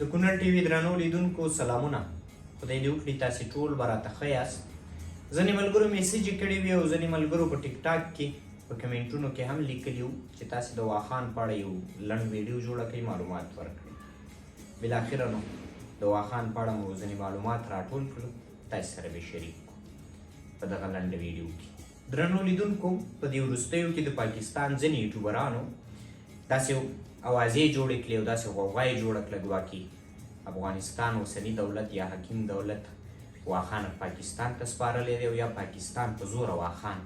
د کونړ ټي وي درنو لیدونکو سلامونه. خدای دې وکړي تاسې ټول به راته ښه یاست. ځینې ملګرو میسیج یې کړی وي او ځینې ملګرو په ټیک ټاک کې په کمنټونو کې هم لیکلي وو چې تاسې د واخان په اړه یو لنډ ویډیو جوړه کړئ، معلومات ورکړئ. بالاخره نو د واخان په اړه مو ځینې معلومات راټول کړو، تاسې سره به شریک کړو په دغه لنډ ویډیو کې. درنو لیدونکو، په دې وروستیو کې د پاکستان ځینې یوټیوبرانو داسې اوازې جوړې کړې او داسې غوغا یې جوړه کړه ګواکې افغانستان اوسني دولت یا حکیم دولت واخان پاکستان ته سپارلی دی او یا پاکستان په زوره واخان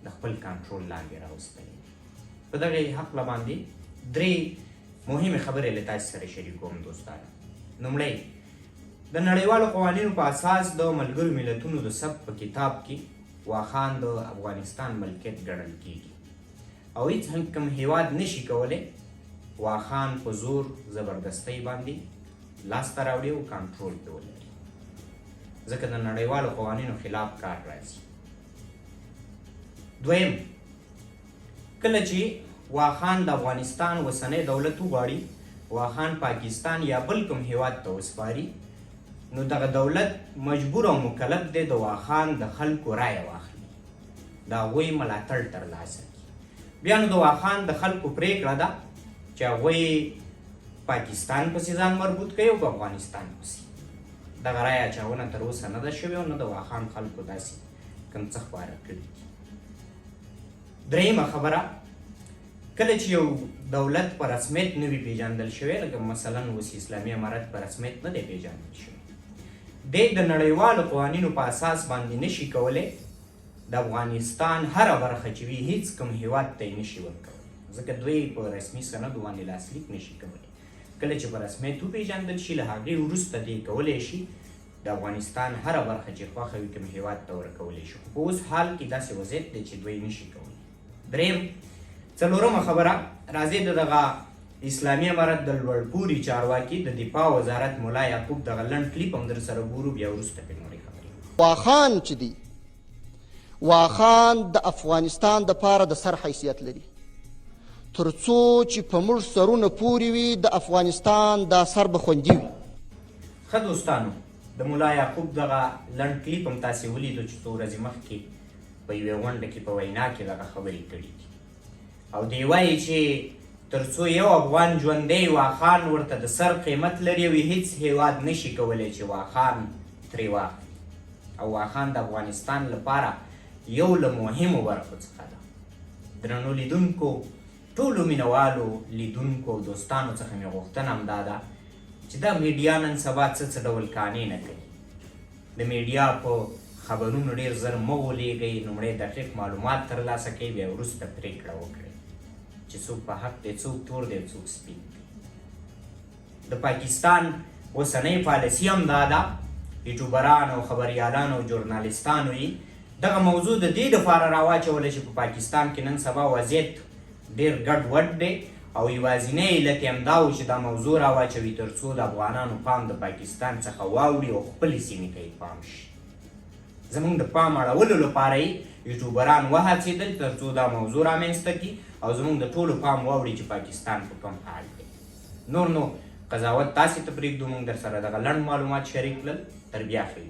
د خپل کنټرول لاندې راوستلی دی. په دغه هکله باندې درې مهمې خبرې له تاسې سره شریکوم دوستانو. لومړی، د نړیوالو قوانینو په اساس د ملګرو ملتونو د ثبت په کتاب کې واخان د افغانستان ملکیت ګڼل کیږي او هیڅ هم کوم هیواد نشي کولی واخان په زور زبردستۍ باندې لاسته راوړي او کنټرول پرې ولري، ځکه د نړیوالو قوانینو خلاف کار راځي. دویم، کله چې واخان د افغانستان اوسنی دولت وغواړي واخان پاکستان یا بل کوم هیواد ته وسپاري، نو دغه دولت مجبور او مکلف دی د واخان د خلکو رایه واخلي، د هغوی ملاتړ ترلاسه کړي. بیا نو د واخان د خلکو پرېکړه ده چې هغوی پاکستان پسې ځان مربوط کوي او په افغانستان پسې. دغه رایه اچونه تر اوسه نه ده شوې او نه د واخان خلکو داسې کوم څه خپاره کړي. درېیمه خبره، کله چې یو دولت په رسمیت نه وي پیژندل شوی، لکه مثلا اوس اسلامي امارت په رسمیت نه دی پیژندل شوی، دی د نړیوالو قوانینو په اساس باندې نشي کولی د افغانستان هره برخه چې وي هیڅ کوم هیواد ته یې نشي ورکولی، ځکه دوی په رسمي سندو باندې لاسلیک نشي کولی. کله چې په رسمیت وپېژندل شي، له هغې وروسته دی کولی شي د افغانستان هره برخه چې خوښه وي کوم هیواد ته ورکولی شي. خو په اوس حال کې داسې وضعیت دی چې دوی نشي کولی. درېیم، څلورمه خبره، راځئ د دغه اسلامي امارت د لوړپوړي چارواکي د دفاع وزارت ملا یعقوب دغه لنډ کلیپ هم در سره ګورو، بیا وروسته پرې نورې خبرې. واخان چې دی، واخان د افغانستان دپاره د سر حیثیت لري، تر څو چې په موږ سرونه پورې وي د افغانستان دا سر به خوندي وي. ښه دوستانو، د ملا یعقوب دغه لنډ کلیپ هم تاسې ولیدو چې څو ورځې مخکې په یوې غونډه کې په وینا کې دغه خبرې کړي دي او دی وایي چې تر څو یو افغان ژوندی واخان ورته د سر قیمت لري او هیڅ هیواد نشي کولی چې واخان ترې واخلي او واخان د افغانستان لپاره یو له مهمو برخو څخه ده. درنو لیدونکو، ټولو مینوالو لیدونکو او دوستانو څخه مې غوښتنه همدا ده چې دا میډیا نن سبا څه ډول کانې نه کوي. د میډیا په خبرونو ډېر زر مه ولېږئ، لومړی دقیق معلومات ترلاسه کوئ، بیا وروسته پرېکړه وکړئ چې څوک په حق دی، څوک تور دی، څوک سپین دی. د پاکستان اوسنۍ پالیسي هم دا ده، یوټیوبران او خبریالان او ژورنالیستانو یې دغه موضوع د دې دپاره راواچوله چې په پاکستان کې نن سبا وضعیت ډېر ګډ وډ دی او یوازینی علت یې همدا و چې دا موضوع راواچوي تر څو د افغانانو پام د پاکستان څخه واوړي او خپلې سیمې ته یې پام شي. زموږ د پام اړولو لپاره یې یوټیوبران وهڅېدل تر څو دا موضوع رامنځته کړي او زموږ د ټولو پام واوړي چې پاکستان په کوم حال دی. نور نو قضاوت تاسې ته پرېږدو، موږ در سره دغه لنډ معلومات شریک کړل. تر بیا ښه